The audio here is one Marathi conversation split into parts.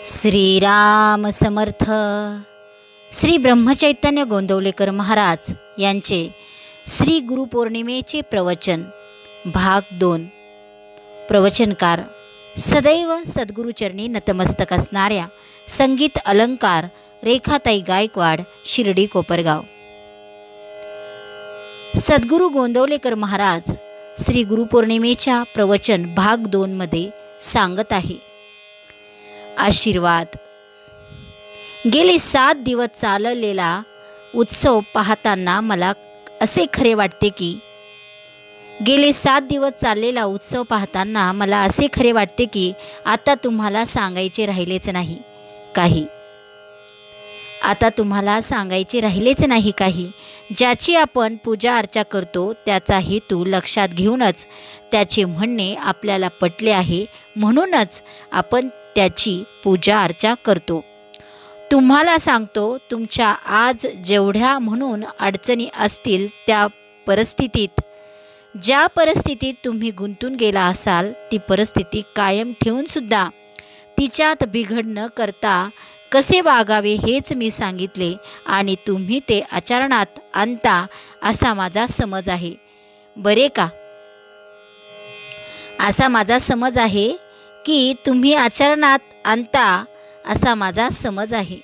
श्रीराम समर्थ. श्री ब्रह्मचैतन्य गोंदवलेकर महाराज यांचे श्री गुरुपौर्णिमेचे प्रवचन भाग 2. प्रवचनकार सदैव सद्गुरुचरणी नतमस्तक असणाऱ्या संगीत अलंकार रेखाताई गायकवाड, शिर्डी कोपरगाव. सद्गुरू गोंदवलेकर महाराज श्री गुरुपौर्णिमेच्या प्रवचन भाग 2 मध्ये सांगत आहे. आशीर्वाद. गेले 7 दिवस चाललेला उत्सव पाहताना मला असे खरे वाटते की आता तुम्हाला सांगायचे राहिलेच नाही काही. ज्याची आपण पूजा अर्चा करतो त्याचा हेतू लक्षात घेऊनच त्याचे म्हणणे आपल्याला पटले आहे, म्हणूनच आपण त्याची पूजा अर्चा करतो. तुम्हाला सांगतो, तुमच्या आज जेवढ्या म्हणून अडचणी असतील त्या परिस्थितीत, ज्या परिस्थितीत तुम्ही गुंतून गेला असाल, ती परिस्थिती कायम ठेवूनसुद्धा तिच्यात बिघड न करता कसे वागावे हेच मी सांगितले आणि तुम्ही ते आचरणात आणता असा माझा समज आहे. बरे का? असा माझा समज आहे की तुम्ही आचरणात आणता असा माझा समज आहे.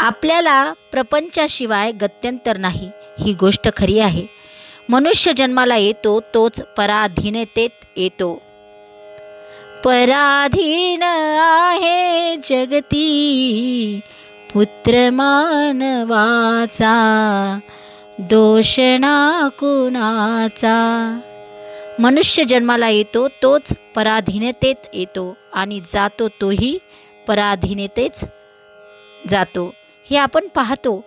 आपल्याला प्रपंचाशिवाय गत्यंतर नाही, ही गोष्ट खरी आहे. मनुष्य जन्माला येतो तोच पराधीनतेत येतो. पराधीन आहे जगती पुत्र मानवाचा, दोष ना कुणाचा. मनुष्य जन्माला येतो तोच पराधीनतेत येतो आणि जातो तोही पराधीनतेच जातो, हे आपण पाहतो.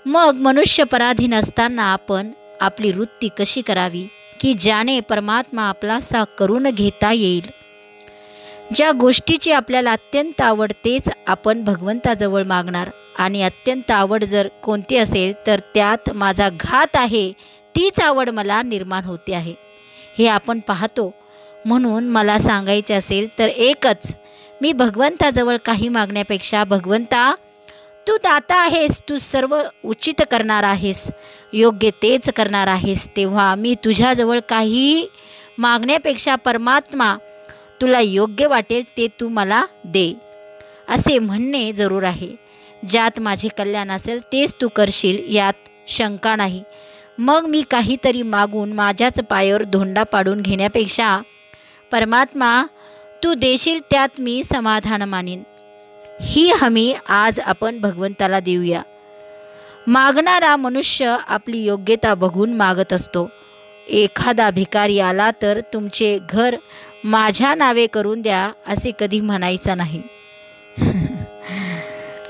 मग मनुष्य पराधीन असताना आपण आपली वृत्ती कशी करावी की ज्याने परमात्मा आपलासा करून घेता येईल. ज्या गोष्टीची आपल्याला अत्यंत आवड तेच आपण भगवंताजवळ मागणार आणि अत्यंत आवड जर कोणती असेल तर त्यात माझा घात आहे, तीच आवड मला निर्माण होते आहे, हे आपण पाहतो. म्हणून मला सांगायचे असेल तर एकच, मी भगवंताजवळ काही मागण्यापेक्षा, भगवंता तू दाता आहेस, तू सर्व उचित करणार आहेस, योग्य तेच करणार आहेस, तेव्हा मी तुझ्याजवळ काही मागण्यापेक्षा परमात्मा तुला योग्य वाटेल ते तू मला दे, असे म्हणणे जरूर आहे. ज्यात माझे कल्याण असेल तेच तू करशील, यात शंका नाही. मग मी काहीतरी मागून माझ्याच पायावर धोंडा पाडून घेण्यापेक्षा परमात्मा तू देशील त्यात मी समाधान मानीन, ही हमी आज आपण भगवंताला देऊया. मागणारा मनुष्य आपली योग्यता बघून मागत असतो. एखादा भिकारी आला तर तुमचे घर माझ्या नावे करून द्या असे कधी म्हणायचा नाही.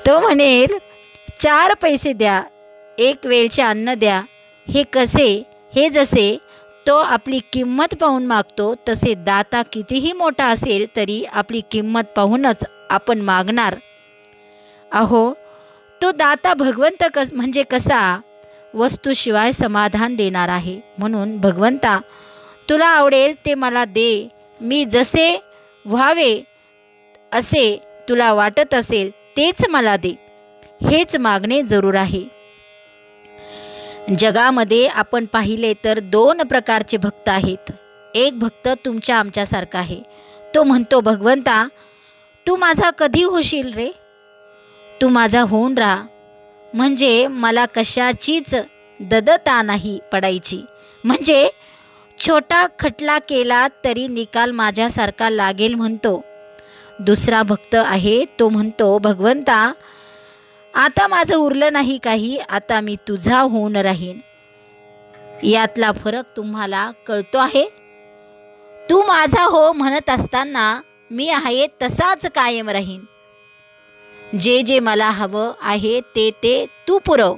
तो म्हणेल 4 पैसे द्या, 1 वेळचे अन्न द्या. हे जसे तो आपली किंमत पाहून मागतो, तसे दाता कितीही मोठा असेल तरी आपली किंमत पाहूनच आपण मागणार. अहो, तो दाता भगवंत म्हणजे कसा? वस्तूशिवाय समाधान देणार आहे. म्हणून भगवंता तुला आवडेल ते मला दे, मी जसे व्हावे असे तुला वाटत असेल तेच मला दे, हेच मागणे जरूर आहे. जगामध्ये आपण पाहिले तर 2 प्रकारचे भक्त आहेत. एक भक्त तुमच्या आमच्यासारखा आहे. तो म्हणतो, भगवंता तू माझा कधी होशील रे, तू माझा होऊन राहा, म्हणजे मला कशाचीच ददता नाही पडायची, म्हणजे छोटा खटला केला तरी निकाल माझ्यासारखा लागेल म्हणतो. दुसरा भक्त आहे, तो म्हणतो, भगवंता आता माझं उरलं नाही काही, आता मी तुझा होऊन राहीन. यातला फरक तुम्हाला कळतो आहे? तू माझा हो म्हणत असताना मी आहे तसाच कायम राहीन. जे मला हवं आहे ते तू पुरव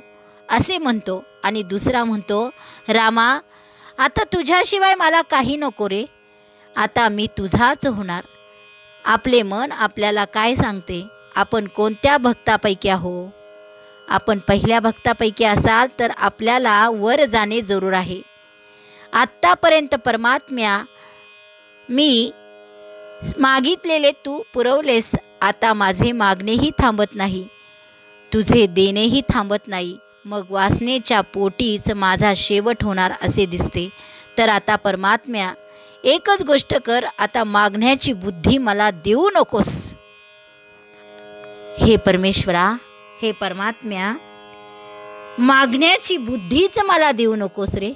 असे म्हणतो. आणि दुसरा म्हणतो, रामा आता तुझ्याशिवाय मला काही नको रे, आता मी तुझाच होणार. आपले मन आपल्याला काय सांगते? आपण कोणत्या भक्तापैकी आहो? आपण पहिल्या भक्तापैकी असाल तर आपल्याला वर जाणे जरूर आहे. आत्तापर्यंत परमात्म्या मी मागितलेले तू पुरवलेस, आता माझे मागणेही थांबत नाही, तुझे देणेही थांबत नाही. मग वासनेच्या पोटीच माझा शेवट होणार असे दिसते. तर आता परमात्म्या, एकच गोष्ट कर, आता मागण्याची बुद्धी मला देऊ नकोस. हे परमेश्वरा, हे परमात्म्या, मागण्याची बुद्धीच मला देऊ नकोस रे.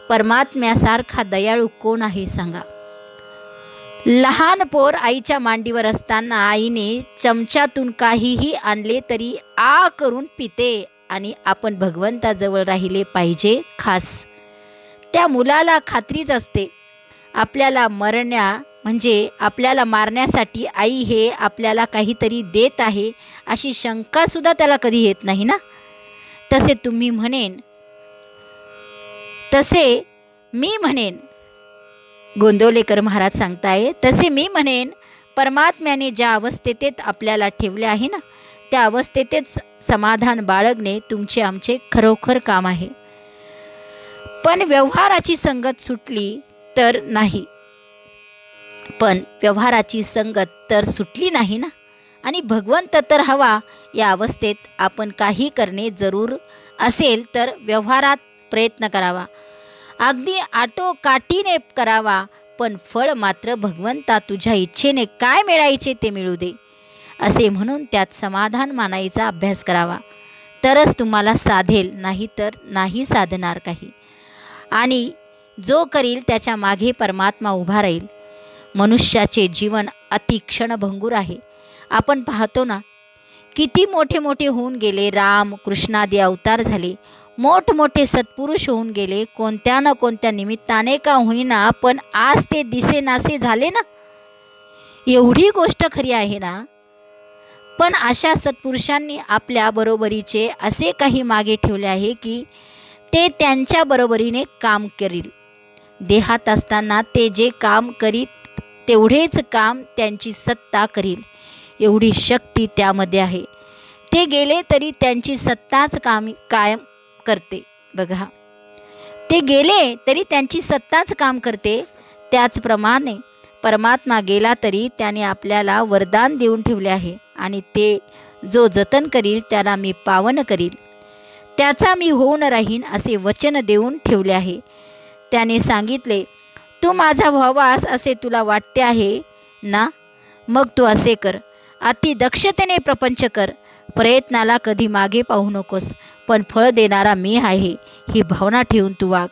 परमात्म्यासारखा दयाळू कोण आहे सांगा. लहान पोर आईच्या मांडीवर असताना आईने चमच्यातून काहीही आणले तरी आ करून पिते, आणि आपण भगवंताजवळ राहिले पाहिजे खास. त्या मुलाला खात्रीच असते आपल्याला आपल्याला मारण्यासाठी आई हे आपल्याला काहीतरी देत आहे अशी शंकासुद्धा त्याला कधी येत नाही ना. तसे मी म्हणेन गोंदवलेकर महाराज सांगताय, तसे मी म्हणेन परमात्म्याने ज्या अवस्थेत आपल्याला ठेवले आहे ना, त्या अवस्थेतच समाधान बाळगणे तुमचे आमचे खरोखर काम आहे. पण व्यवहाराची संगत सुटली तर नाही, सुटली नाही ना, आणि भगवंत तर हवा या अवस्थेत आपण काही करणे जरूर असेल तर व्यवहारात प्रयत्न करावा, अगदी आटोकाटीने करावा, पण फळ मात्र भगवंता तुझ्या इच्छेने काय मिळायचे ते मिळू दे असे म्हणून त्यात समाधान मानायचा अभ्यास करावा. तरच तुम्हाला साधेल, नाही तर नाही साधणार काही. आणि जो करील त्याच्या मागे परमात्मा उभा राहील. मनुष्याचे जीवन अति क्षणभंगूर आहे. आपण पाहतो ना, किती मोठे मोठे होऊन गेले, राम कृष्णादी अवतार झाले, मोठमोठे सत्पुरुष होऊन गेले, कोणत्या ना कोणत्या निमित्ताने का होईना, पण आज ते दिसेनासे झाले ना. एवढी गोष्ट खरी आहे ना. पण अशा सत्पुरुषांनी आपल्या बरोबरीचे असे काही मागे ठेवले आहे की ते त्यांच्या बरोबरीने काम करील. देहात असताना ते जे काम करीत तेवढेच काम त्यांची सत्ता करील, एवढी शक्ती त्यामध्ये आहे. ते गेले तरी त्यांची सत्ताच कायम करते. बघा, ते गेले तरी त्यांची सत्ताच काम करते. त्याचप्रमाणे परमात्मा गेला तरी त्याने आपल्याला वरदान देऊन ठेवले आहे, आणि ते जो जतन करील त्याला मी पावन करील, त्याचा मी होऊन राहीन असे वचन देऊन ठेवले आहे. त्याने सांगितले, तू माझा व्हावास असे तुला वाटते आहे ना, मग तू असे कर, अति दक्षतेने प्रपंच कर, प्रयत्नाला कधी मागे पाहू नकोस, पण फळ देणारा मी आहे ही भावना ठेवून तू वाग.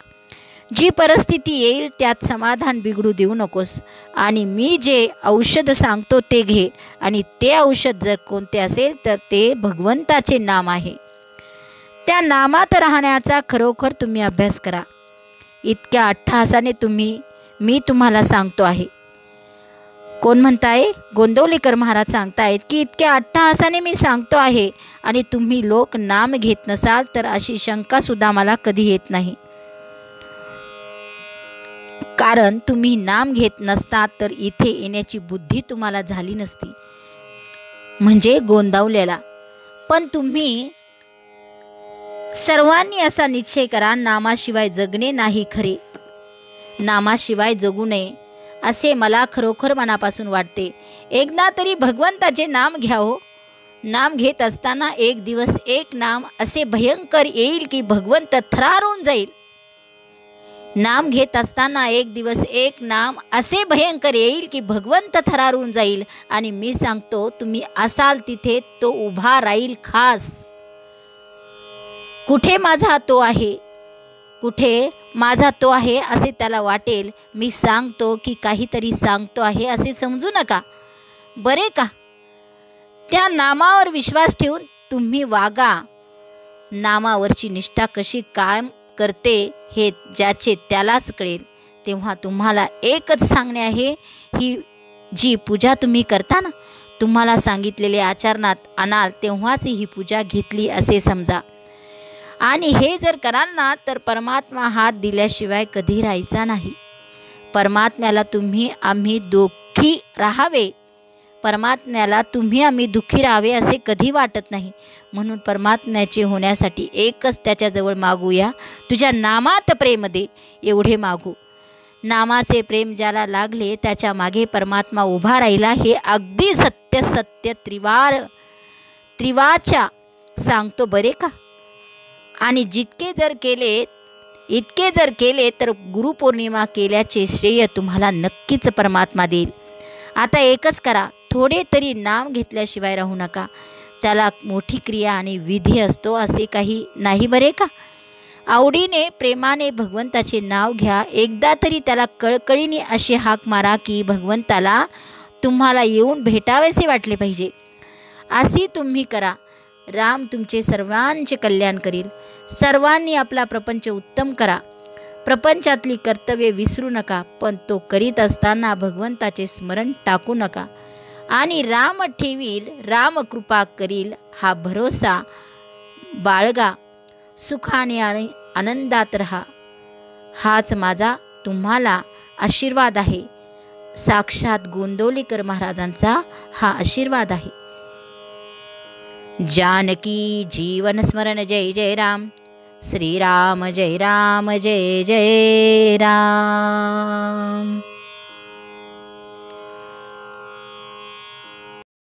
जी परिस्थिती येईल त्यात समाधान बिघडू देऊ नकोस, आणि मी जे औषध सांगतो ते घे, आणि ते औषध जर कोणते असेल तर ते भगवंताचे नाम आहे. त्या नामात राहण्याचा खरोखर तुम्ही अभ्यास करा. इतक्या अट्टहासाने मी तुम्हाला सांगतो आहे. कोण म्हणताय? गोंदवलेकर महाराज सांगतायत की इतक्या अट्टहासाने मी सांगतो आहे, आणि तुम्ही लोक नाम घेत नसाल तर अशी शंकासुद्धा मला कधी येत नाही. कारण तुम्ही नाम घेत नसता तर इथे येण्याची बुद्धी तुम्हाला झाली नसती, म्हणजे गोंदावलेला. पण तुम्ही सर्वांनी असा निश्चय करा, नामाशिवाय जगणे नाही खरे, नामाशिवाय जगू नये असे मला खरोखर मनापासून वाटते. एकदा तरी भगवंताचे नाम घ्या हो. नाम घेत असताना एक दिवस एक नाम असे भयंकर येईल की भगवंत थरारून जाईल. नाम घेत असताना एक दिवस एक नाम असे भयंकर येईल की भगवंत थरारून जाईल, आणि मी सांगतो तुम्ही असाल तिथे तो उभा राहील खास. कुठे माझा तो आहे, कुठे माझा तो आहे असे त्याला वाटेल. मी सांगतो की काहीतरी सांगतो आहे असे समजू नका, बरे का. त्या नामावर विश्वास ठेवून तुम्ही वागा. नामावरची निष्ठा कशी कायम करते हे ज्याचे त्यालाच कळेल. तेव्हा तुम्हाला एकच सांगणे आहे, ही जी पूजा तुम्ही करता ना, तुम्हाला सांगितलेले आचरणात आणाल तेव्हाच ही पूजा घेतली असे समजा. आणि हे जर कराल ना तर परमात्मा हात दिल्याशिवाय कधी राहायचा नाही. परमात्म्याला आम्ही दुःखी राहावे, परमात्म्याला आम्ही दुःखी राहावे असे कधी वाटत नाही. म्हणून परमात्म्याचे होण्यासाठी एकच त्याच्याजवळ मागूया, तुझ्या नामात प्रेम दे एवढे मागू. नामाचे प्रेम ज्याला लागले त्याच्या मागे परमात्मा उभा राहिला, हे अगदी सत्य सत्य त्रिवाच्या सांगतो बरे का. आणि इतके जर केले तर गुरुपौर्णिमा केल्याचे श्रेय तुम्हाला नक्कीच परमात्मा देईल. आता एकच करा, थोडे तरी नाम घेतल्याशिवाय राहू नका. त्याला मोठी क्रिया आणि विधी असतो असे काही नाही बरे का. आवडीने प्रेमाने भगवंताचे नाव घ्या. एकदा तरी त्याला कळकळीने अशी हाक मारा की भगवंताला तुम्हाला येऊन भेटावेसे वाटले पाहिजे. अशी तुम्ही करा. राम तुमचे सर्वांचे कल्याण करील. सर्वांनी आपला प्रपंच उत्तम करा. प्रपंचातली कर्तव्ये विसरू नका, पण तो करीत असताना भगवंताचे स्मरण टाकू नका. आणि राम ठेवील, राम कृपा करील हा भरोसा बाळगा. सुखाने आणि आनंदात रहा. हाच माझा तुम्हाला आशीर्वाद आहे. साक्षात गोंदवलेकर महाराजांचा हा आशीर्वाद आहे. जानकी जीवन स्मरण जय जय राम. श्रीराम जय राम जय जय राम.